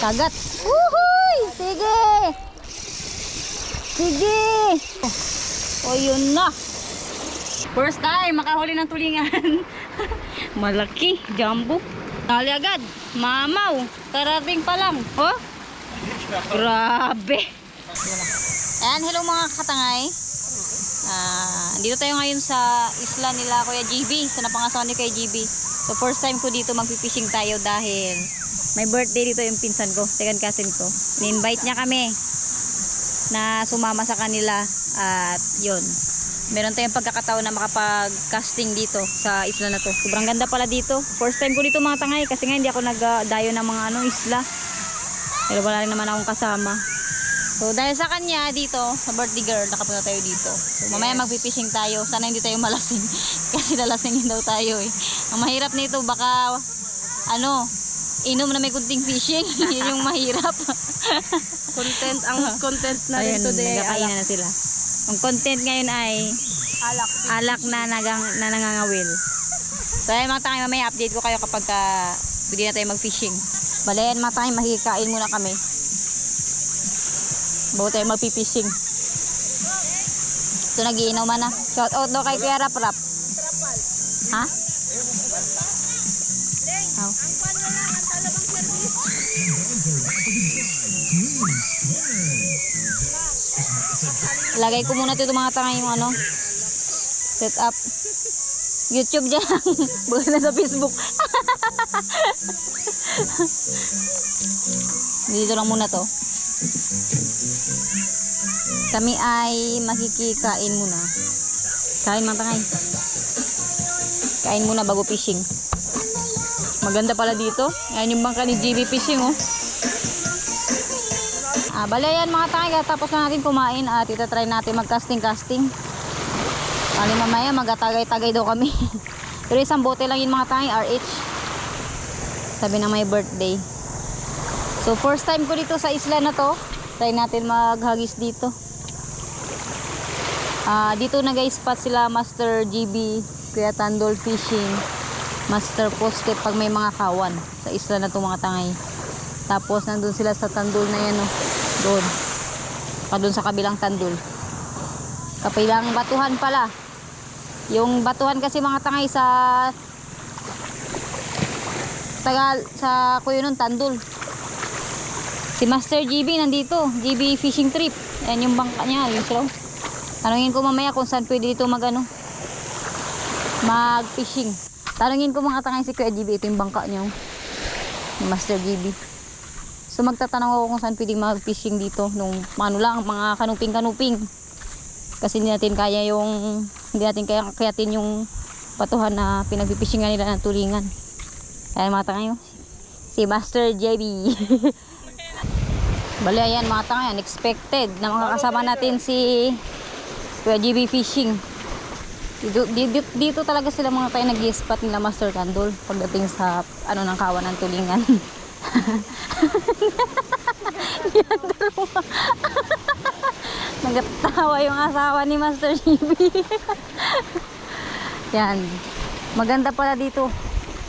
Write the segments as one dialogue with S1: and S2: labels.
S1: Kagat. Uhuy! Sige! Sige! O yun na. First time makahuli ng tulingan. Malaki, jumbo. Tali agad. Mamaw. Karating pa lang. Oh? Grabe. Ayan, hello mga katangay. Dito tayo ngayon sa isla nila Kuya GB. Sa napangasawa ni Kuya GB. So first time ko dito magpipishing tayo dahil may birthday dito yung pinsan ko, second cousin ko. Ni-invite niya kami na sumama sa kanila at yun. Meron tayong pagkakataon na makapag-casting dito sa isla na to. Sobrang ganda pala dito. First time ko dito mga tangay kasi nga hindi ako nagdayo ng mga isla. Pero wala rin naman akong kasama. So dahil sa kanya dito, sa birthday girl, nakapunta tayo dito. So mamaya magpipishing tayo. Sana hindi tayo malasing kasi lalasingin daw tayo eh. Ang mahirap nito baka inom na may kunting fishing. Yun yung mahirap.
S2: Ang content na rin today.
S1: Nagkakaina na sila. Ang content ngayon ay alak na nangangawil. So ayun mga tangay, mamaya update ko kayo kapag pwede na tayo mag-fishing. Balayan mga tangay, makikain muna kami bago tayo magpipishing. So nag-iinaw man na. Shout out daw kay Kuya Rap Rap. Ha? Lagay ko muna dito mga tangay yung set up YouTube dyan. Bukas na sa Facebook. Dito lang muna to. Kami ay makikikain muna. Kain mga tangay. Kain muna bago fishing. Maganda pala dito. Ayan yung bangka ni GB Fishing oh. Bale yan mga tangay, tapos na natin kumain at itatry natin mag-casting. Bali mamaya magatagay-tagay daw kami. Pero isang bote lang yun mga tangay, RH. Sabi na may birthday. So first time ko dito sa isla na to. Try natin maghagis dito. Dito nag-spot sila Master GB, Kuya Tandol Fishing, Master Poste pag may mga kawan sa isla na to mga tangay. Tapos nandun sila sa tandol na yan doon. Doon sa kabilang tandol. Kapilang batuhan pala. Yung batuhan kasi mga tangay sa Kuyunon tandol. Si Master GB nandito, GB Fishing Trip. Yan yung bangka niya, yung slow. Tanungin ko mamaya kung saan pwede dito mag-fishing. Tanungin ko mga tangay si Kuya GB, ito yung bangka niya. Ni Master GB. So magtatanong ako kung saan pwede mag-fishing dito nung mga kanuping-kanuping. Kasi hindi natin kayatin yung patuhan na pinagpipishing nila ng tulingan. Ayan mga tangay, si Master JB. Bali ayan mga tangay, unexpected na makakasama natin si Kuya GB Fishing. Dito talaga sila mga tayo nag-i-spot nila Master Tandol pagdating sa ng kawan ng tulingan. Yan dalawa. Nagatawa yung asawa ni Master GB. Yan. Maganda pala dito.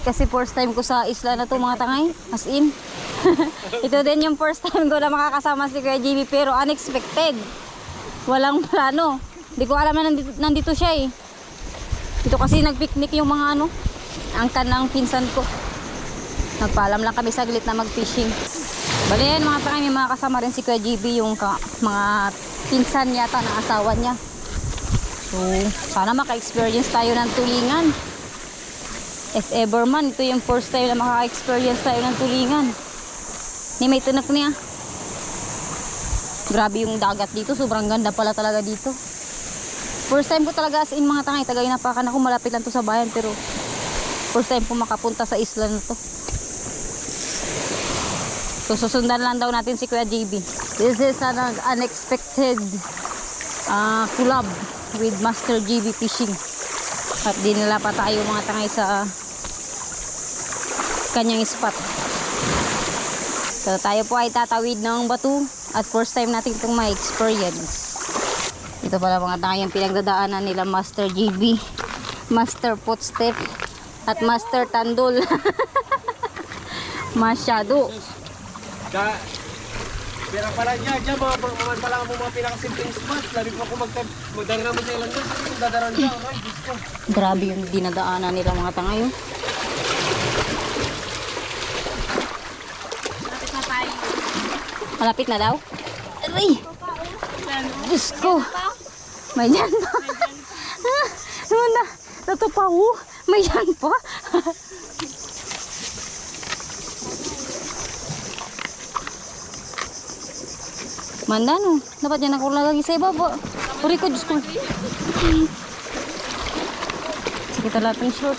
S1: Kasi first time ko sa isla na to mga tangay. As in. Ito din yung first time ko na makakasama si Kuya GB pero unexpected. Walang plano. Hindi ko alam na nandito siya eh. Dito kasi nagpiknik yung mga angkan ng pinsan ko. Nagpaalam lang kami saglit na mag-fishing. Bali yan mga tangay, may mga kasama rin si Kuya GB, yung mga pinsan yata ng asawa niya. So, sana maka-experience tayo ng tulingan. If ever man, ito yung first time na maka-experience tayo ng tulingan. May tunak niya. Grabe yung dagat dito, sobrang ganda pala talaga dito. First time ko talaga as in mga tangay, Tagaynapakan ako, malapit lang to sa bayan pero first time ko makapunta sa isla na to. So susundan lang daw natin si Kuya GB. This is an unexpected collab with Master GB Fishing. At dinala pa tayo mga tangay sa kanyang spot. So tayo po ay tatawid ng batu at first time natin itong may experience. Ito pala mga tangay yung pinagdadaanan nila Master GB, Master Potstep at Master Tandol. Masyado.
S3: Pera pala niya, dyan mga pala ang mga pinakasimpleng spot. Labi pa kung magdara mo sa ilang yun. Kung dadaran dyan, ay, Diyos ko.
S1: Grabe yung dinadaanan nila mga tanga yun.
S2: Lapit na tayo.
S1: Malapit na daw? Aray! Diyos ko! May dyan pa! Ano na? Natupaw! May dyan pa! Manda no? Dapat yan ako lagi sa ibaba. Uri ko, Diyos ko! Sige talaga yung short.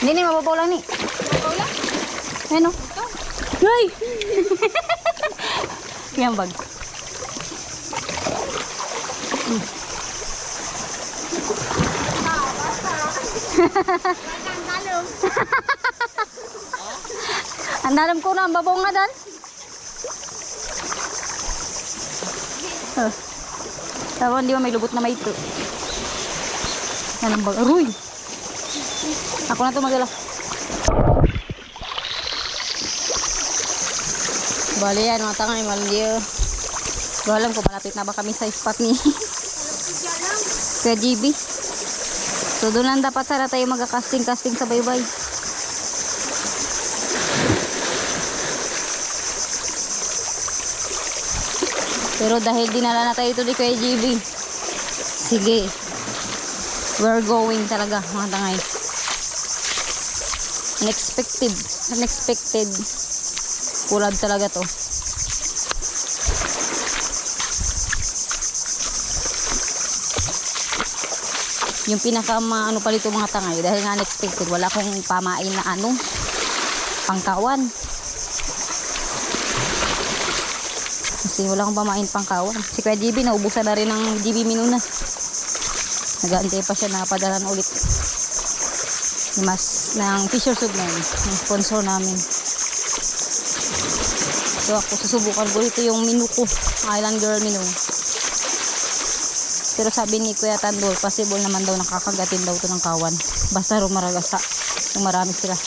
S1: Hindi, mababaw lang ni. Mababaw lang? Ano? Ay! Yan bag. Ang dalam ko na, ang babaw nga dan. Tawa, hindi mo may lubot na may ito. Yan ang bag. Aruy! Ako na ito magdala. Bali yan, mga tanga, maldiyo. Di alam ko, malapit na ba kami sa spot ni Kuya GB. So doon lang dapat sana tayo magka-casting sa baybay. Pero dahil dinala na tayo ito ni Kuya GB, sige, we're going talaga mga tangay. Unexpected kulad talaga to. Yung pinaka ano pa dito mga tangay, dahil nga unexpected, wala akong pamain na ano, pangkawan. Kasi wala akong pamain pangkawan. Si Kuya GB naubusan na rin ng GB Minuna. Nag-aantay pa siya na padalan ulit mas ng Fisher Soup na yun, yung sponsor namin. So ako susubukan ko ito yung menu ko, Island Girl menu. Pero sabi ni Kuya Tandol, possible naman daw nakakagatin daw ito ng kawan. Basta rumaragasa, yung marami sila.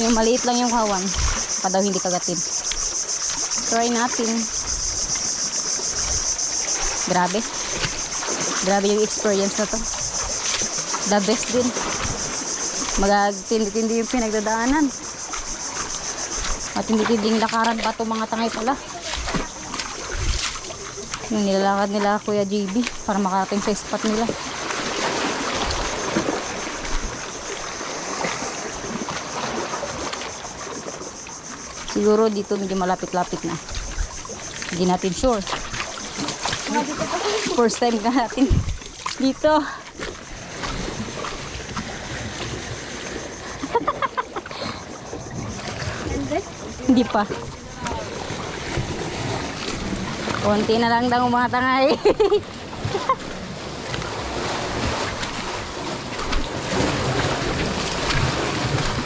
S1: Yung maliit lang yung kawan, baka daw hindi kagatin. Try natin. Grabe yung experience na to. The best din. Magtindi-tindi yung pinagdadaanan. At hindi-tinding lakaran pa to mga tangay pala. Yung nilalakad nila Kuya JB para makarating sa spot nila. Siguro dito medyo malapit-lapit na. Hindi natin sure. First time ka natin dito. Hindi pa. Konti na lang daw mga tangay.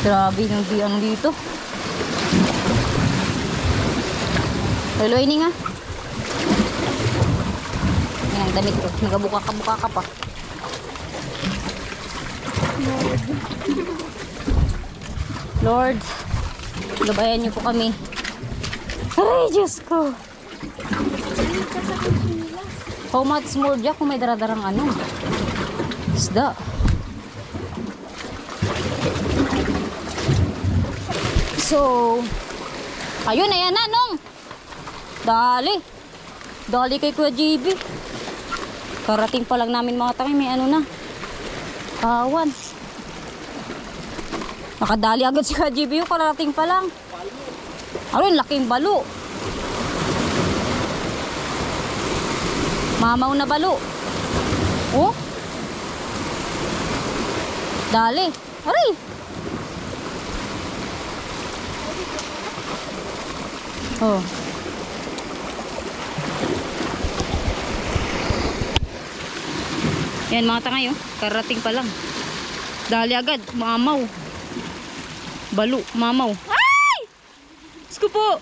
S1: Grabe yung biyang dito. Hello, ini nga. Yan ang damit ko. Nagabuka ka pa. Lord, gabayan niyo po kami. Ay, Diyos ko. How much more dyan kung may daradarang ano? Isda. So, ayun, ayan na, Nong. Dali kay Kuya JB. Karating pa lang namin mga tangay, may ano na. Kawan. Nakadali agad si Kuya JB yung karating pa lang. Ayun, laking balo. Mamaw na balo. Oh. Dali. Aray. Oh. Yan mga tangay oh. Karating pa lang. Dali agad. Mamaw. Balo. Mamaw. Ay! Diyos ko po.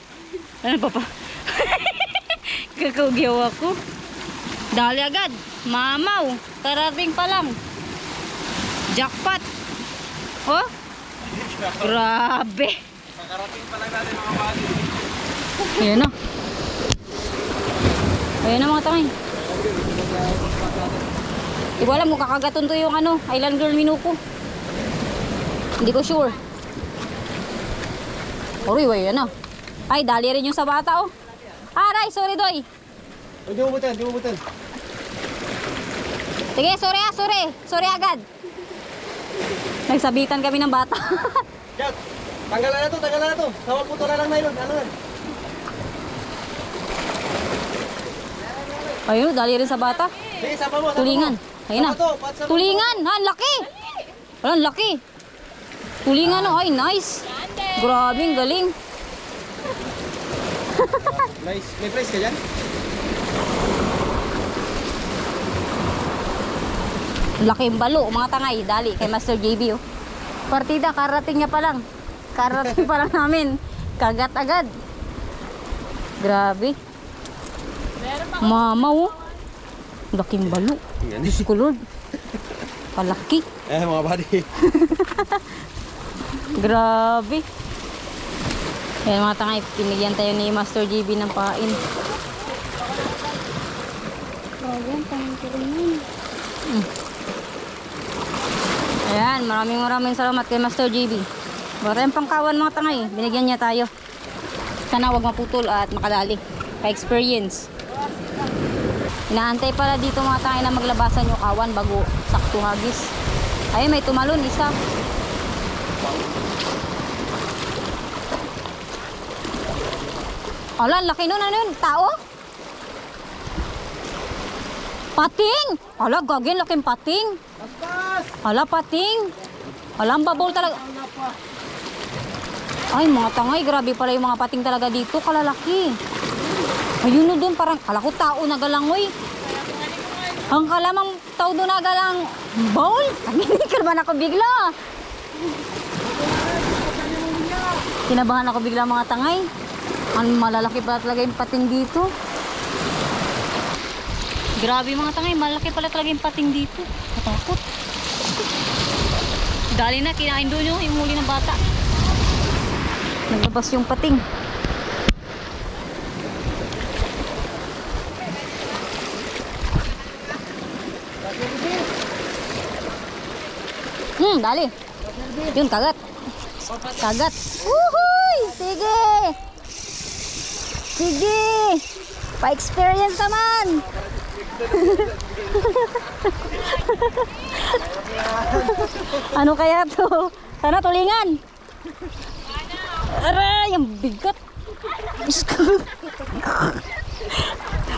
S1: Ano pa pa? Kakugyaw ako. Dali agad. Mamaw. Karating pa lang. Jackpot. Oh? Grabe.
S3: Kakarating pa lang natin mga buddy.
S1: Ayan na. Ayan na mga tangay. Hindi ko alam kung kakagaton to yung ano, Island Girl Minuko. Hindi ko sure. Uy, ayan na. Ay, dali rin yung sa bata oh. Aray, sorry doy.
S3: Hindi mo butan, hindi mo butan.
S1: Sige, sorry ah, sorry. Sorry agad. Nagsabitan kami ng bata.
S3: Jack, tanggalan na to, tanggalan na to. Tawag po to na lang nylon, ano yan?
S1: Ayun, dali rin sa bata.
S3: Sige, sapa mo, sapa mo.
S1: Tulingan. Ayun na.
S3: Sapa to, pat sapa mo.
S1: Tulingan. Ha, ang laki. Wala, ang laki. Tulingan oh. Ay, nice. Grabe, ang galing.
S3: Nice. May price ka dyan?
S1: Laking balo, mga tangay. Dali, kay Master JB oh. Partida, karating niya pa lang. Karating pa lang namin. Kagat agad. Grabe. Mama oh. Laking balo. Diyos ko Lord. Palaki.
S3: Mga buddy.
S1: Grabe. Ayan mga tangay, pinigyan tayo ni Master JB ng pain. Grabe, ang tangay ko rin yun. Ayan, maraming salamat kay Master JB. Bata yung pangkawan mga tangay, binigyan niya tayo. Sana wag maputol at makadali. Pa-experience. Inaantay pala dito mga tangay na maglabasan yung kawan bago sakto hagis. Ayun, may tumalon isa. Ala, laki nun. Ano yun? Tao? Pating! Ala, gagin, laking pating. Ala, pating. Ala, ang babol talaga. Ay, mga tangay, grabe pala yung mga pating talaga dito. Kalalaki. Ayun no dun, parang kala ko tao na galangoy. Ang kalamang tao doon na galang bowl. Kinabahan ako bigla. Kinabahan ako bigla mga tangay. Ang malalaki pala talaga yung pating dito. Grabe mga tangay, malaki pala talaga yung pating dito. Natakot. Dali na, kinain doon yung huli ng bata. Naglabas yung pating. Dali. Yun, kagat. Kagat. Uhuy! Sige! Sige! Pa-experience naman! Ano kaya to? Sana tulingan! Aray! Ang bigat!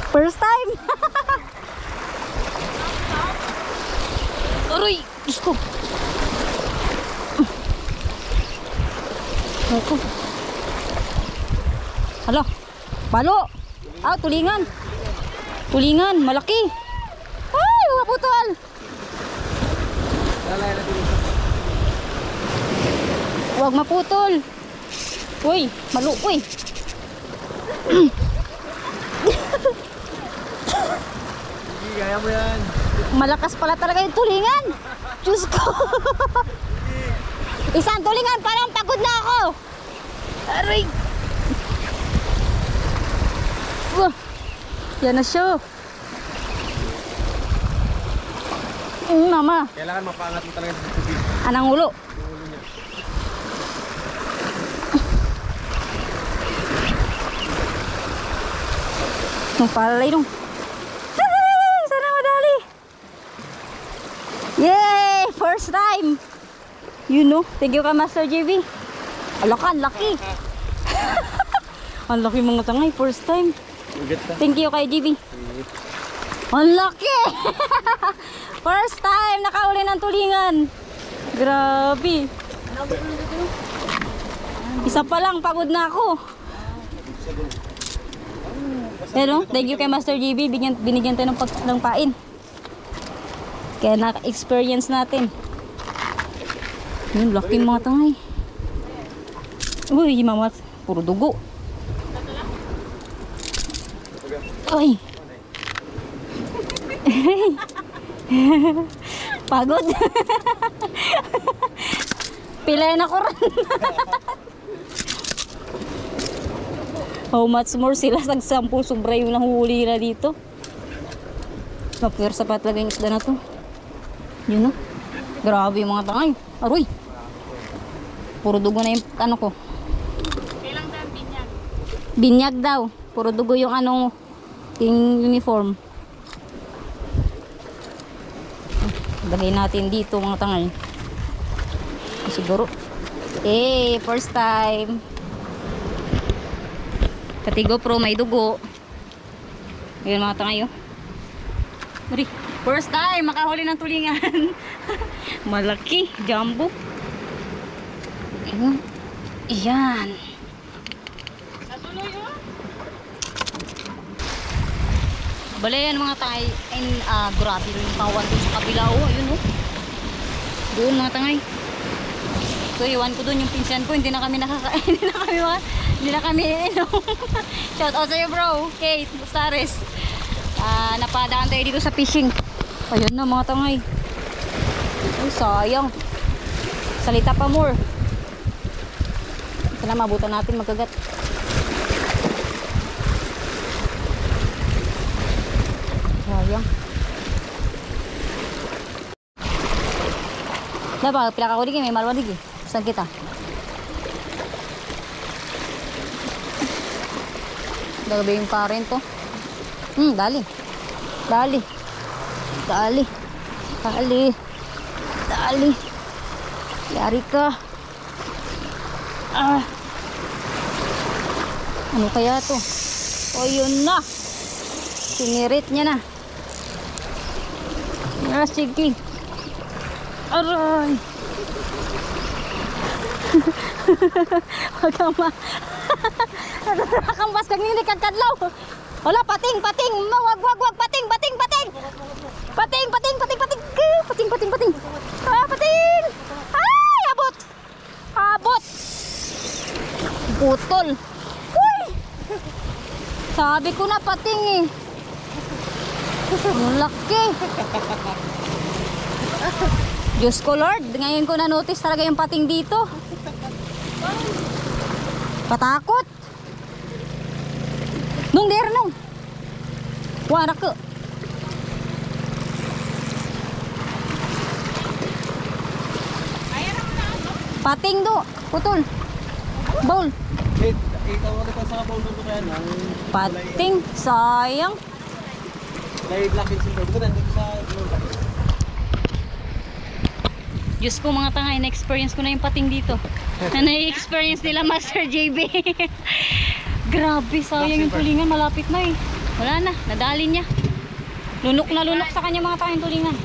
S1: First time! Aray! Diyos ko! Ako. Hala! Balo! Ah, tulingan! Tulingan! Malaki! Ay! Maputol! Huwag maputol! Uy! Malo! Uy!
S3: Kaya mo yan.
S1: Malakas pala talaga yung tulingan! Diyos ko! Isang tulingan! Parang pagod na ako! Aray! Yan na siya. Mama.
S3: Kailangan mapaangat mo talaga sa tubig.
S1: Anang ulo.
S3: Yung ulo niya.
S1: Palay nung. Sana madali. Yay! First time. You know. Thank you ka Master JV. Alakan, laki. Ang laki mga tangay. First time. Thank you kay JV. Ang laki. First time nakauli ng tulingan. Grabe. Isa pa lang, pagod na ako. Pero, thank you kay Master JB. Binigyan tayo ng pain. Kaya na-experience natin. Yun, laki mga tangay. Uy, mama, puro dugo. Uy. Pagod. Pilayan ako rin. How much more sila? Tag-10 sobra yung nahuhuli na dito. Mapwersa pa talaga yung isda na to. Yun no. Grabe yung mga tangay. Aroy. Puro dugo na yung ano ko.
S2: Kailang daw binyag.
S1: Binyag daw. Puro dugo yung ano, yung uniform. Lagay natin dito mga tangay. Siguro. First time. Pati GoPro may dugo. Ayun mga tangay oh. First time makahuli ng tulingan. Malaki, jumbo. Iyan.
S2: Natuloy oh.
S1: Balayan mga tangay. Grabe rin yung kawan doon sa kabila. Oh, ayun oh. Doon mga tangay. So iwan ko doon yung pinsan ko. Hindi na kami nakakain. Hindi na kami inom. Shout out sa'yo bro. Kate Bustares. Napadaan tayo dito sa fishing. Ayun na mga tangay. Ay sayang. Salita pa more. Sana mabutan natin magkagat. Sayang. Dapat pila ka kulig may malwadig eh. Saan kita? Dagabi yung parent to. Dali. Dali. Dali. Dali. Dali. Yari ka. Ano kaya to? O yun na. Sinirit niya na. Sige. Aray. Wag kang bas kang hindi kadlaw. Wala pating. Wag pating. Pating. Pating. Ay, abot. Putol. Uy. Sabi ko na pating eh. Ang laki. Diyos ko Lord, ngayon ko na-notice talaga yung pating dito. Patakot. Nung Wala ko. Pating do. Putol. Bowl.
S3: Ikaw mo ito sa bowl ko kaya nang
S1: Pating. Sayang.
S3: Live lock in silver. Ito nandito sa
S1: Diyos ko mga tangay, na-experience ko na yung pating dito. Na na-experience nila Master JB. Grabe, sayang yung tulingan. Malapit na eh. Wala na, nadali niya. Lunok na lunok sa kanya mga tangay tulingan.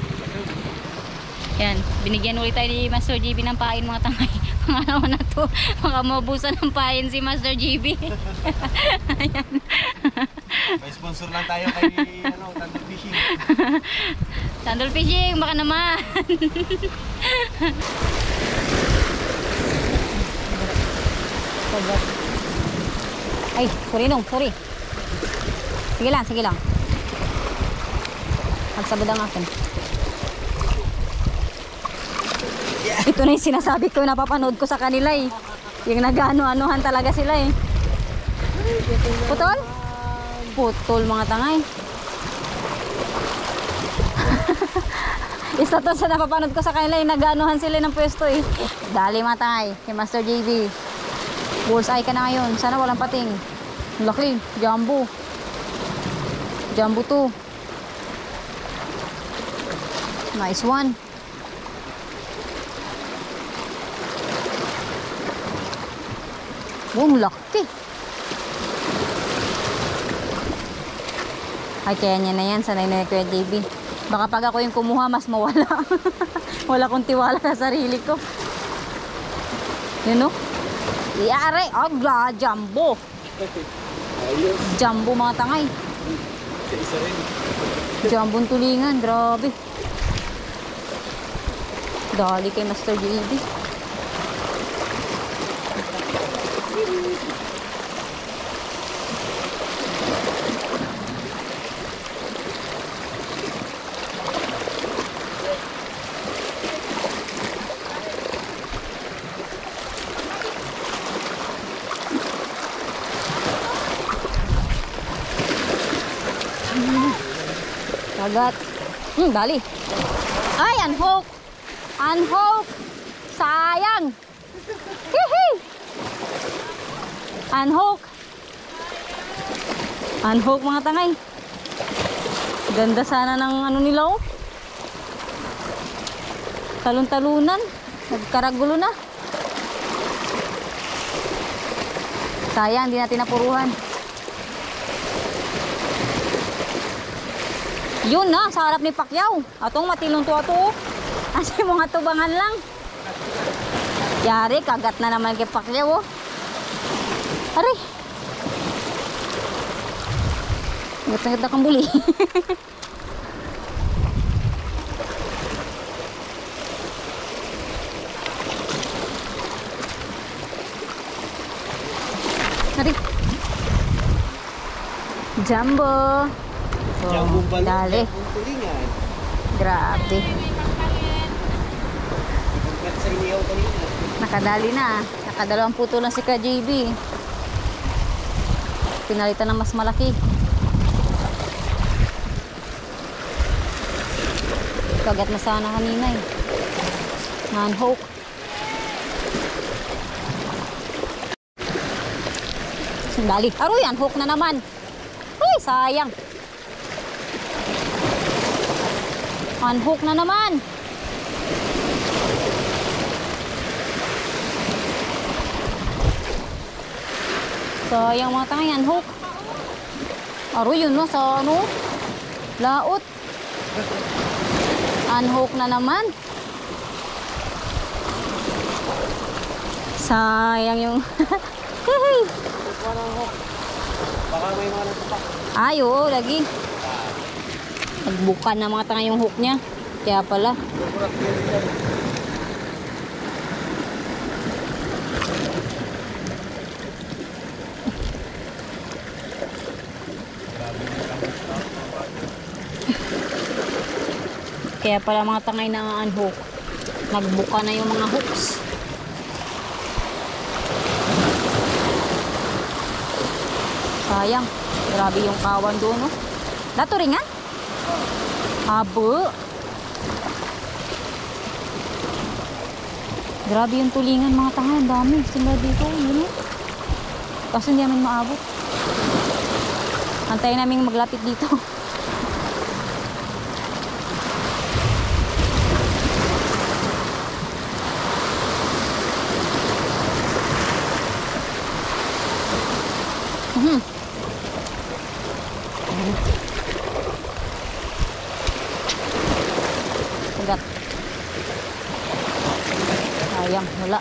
S1: Yan, binigyan ulit tayo ni Master JB ng pain mga tangay. Pangalawa na to, makamabusan ng pain si Master JB. Ayan.
S3: may sponsor lang tayo kay Tandol Fishing.
S1: Tandol Fishing, baka naman. Ay, sorry nung, sorry. Sige lang. Magsabad ang akin. Ito na yung sinasabi ko, napapanood ko sa kanila eh. Yung nag-ano-anuhan talaga sila eh. Putol mga tangay. Isa to sa napapanood ko sa kanila yung nag-anuhan sila ng pwesto eh. Dali mga tangay, kay Master JB. Bullseye ka na ngayon. Sana walang pating. Laki, jumbo. Jumbo to. Nice one. Wow, laki. Ay, kaya niya na yan. Sanay na Kuya JB. Baka pag ako yung kumuha, mas mawala. Wala kong tiwala sa sarili ko. Yun o. Iyari. Agla, jumbo. Jumbo mga tangay.
S3: Isa rin.
S1: Jumbo tulingan. Grabe. Dali kay Master JB. Dagat. Dali. Ay, unhook. Unhook. Sayang. Hihi. Unhook. Unhook mga tangay. Ganda sana ng ano nila oh. Talon-talunan. Nagkaragulo na. Sayang, di natin napuruhan. Yun na, sa harap ni Pacquiao. Atong matilong to ato. Kasi mga tubangan lang. Yari, kagat na naman kay Pacquiao. Ari. Ngat-ngat kang buli. Ari. Jumbo. So, dali. Grabe. Nakadali na. Nakadalawang puto lang si KJB. Pinalitan ng mas malaki. Kagat na sana kanina eh. Unhook. Dali. Aroy, unhook na naman. Uy, sayang. Unhook na naman. Sayang mga tangay, unhook. Aroy, yun no, sa ano? Laot. Unhook na naman. Sayang yung...
S3: Baka may mga nagpapak.
S1: Ay, oo, lagi. Nagbuka na mga tanga yung hook niya. Kaya pala. Kaya pala mga tangay na unhook. Nagbuka na yung mga hooks. Sayang. Grabe yung kawan doon, no? Dato ringan? Habo. Grabe yung tulingan mga tanga. Ang dami. Simula dito. Yun, no? Kasi hindi namin maabot. Antayin namin maglapit dito. Agad. Sayang, wala.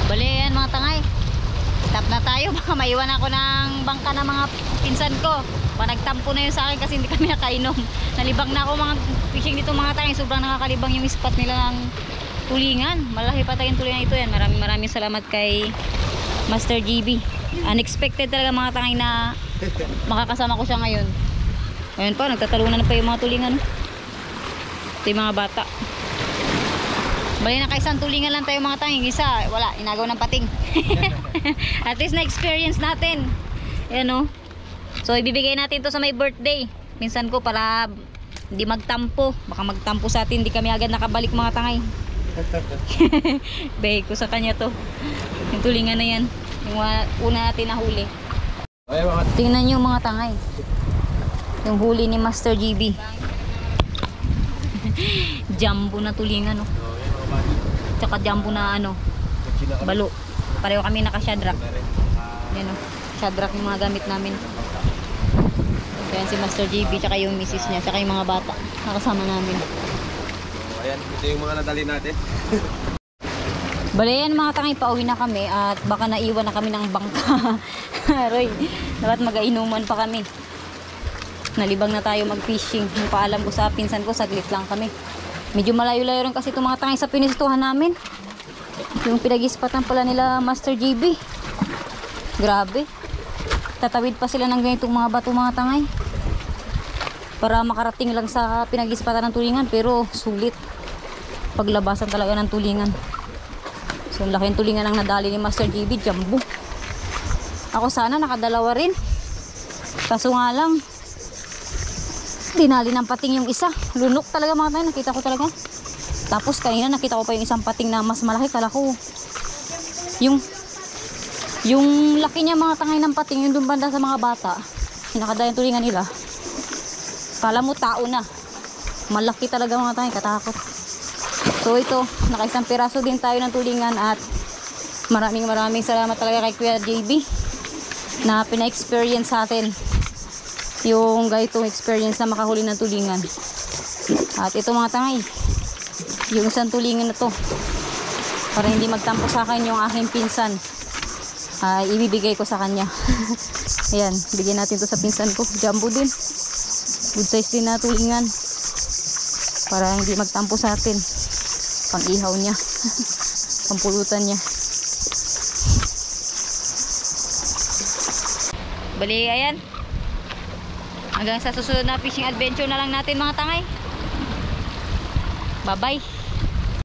S1: Bali yan mga tangay. Tap na tayo. Baka maiwan ako ng bangka ng mga pinsan ko. Baka nagtampo na yun sa akin kasi hindi kami nakainom. Nalibang na ako mga fishing dito mga tangay. Sobrang nakakalibang yung spot nila ng tulingan. Malaki pa tayong tulingan ito yan. Maraming salamat kay Master JB. Unexpected talaga mga tangay na makakasama ko siya ngayon. Ayun pa, nagtatalunan na pa yung mga tulingan. Ito yung mga bata. Bali na kaisang tulingan lang tayo mga tangay. Isa, wala, inagaw ng pating. At least na-experience natin. Ayan o. So ibibigay natin to sa may birthday. Minsan ko para hindi magtampo. Baka magtampo sa atin, hindi kami agad nakabalik mga tangay. Bigay ko sa kanya to. Yung tulingan na yan. Yung una natin nahuli. Tingnan nyo mga tangay. Yung huli ni Master JB. Jumbo na tulingan, no? Tsaka jumbo na ano, balo. Pareho kami naka-shadrack. Yan, no? Shadrack yung mga gamit namin. Ayan si Master JB, tsaka yung misis niya, tsaka yung mga bata. Nakasama namin.
S3: Ayan, ito yung mga nadali natin.
S1: Bale yan mga tangay, pauwi na kami at baka naiwan na kami ng bangka. Roy, dapat mag-ainuman pa kami. Nalibang na tayo mag-fishing. Yung paalam ko sa pinsan ko, saglit lang kami. Medyo malayo-layo rin kasi itong mga tangay sa pinistuhan namin. Yung pinag-ispatan pala nila Master JB. Grabe. Tatawid pa sila ng ganitong mga bato mga tangay. Para makarating lang sa pinag-ispatan ng tulingan. Pero sulit. Paglabasan talaga ng tulingan. So, ang laking tulingan ang nadali ni Master JB, jumbo. Ako sana nakadalawa rin. Kaso nga lang, dinali ng pating yung isa. Lunok talaga mga tayo, nakita ko talaga. Tapos kanina nakita ko pa yung isang pating na mas malaki. Kala ko, yung laki niya mga tangay ng pating, yung dun banda sa mga bata, nakadali yung tulingan nila. Kala mo tao na. Malaki talaga mga tangay, katakot. So ito, nakaisang piraso din tayo ng tulingan at maraming salamat talaga kay Kuya JB na pina-experience sa atin yung ganitong experience na makahuli ng tulingan. At ito mga tangay, yung isang tulingan na to, para hindi magtampo sa akin yung aking pinsan, ibibigay ko sa kanya. Ayan, bigyan natin to sa pinsan ko. Jumbo din, good size din na tulingan, para hindi magtampo sa atin. Pang ihaw niya. Pampulutan niya. Bali, ayan. Hanggang sa susunod na fishing adventure na lang natin mga tangay. Bye-bye.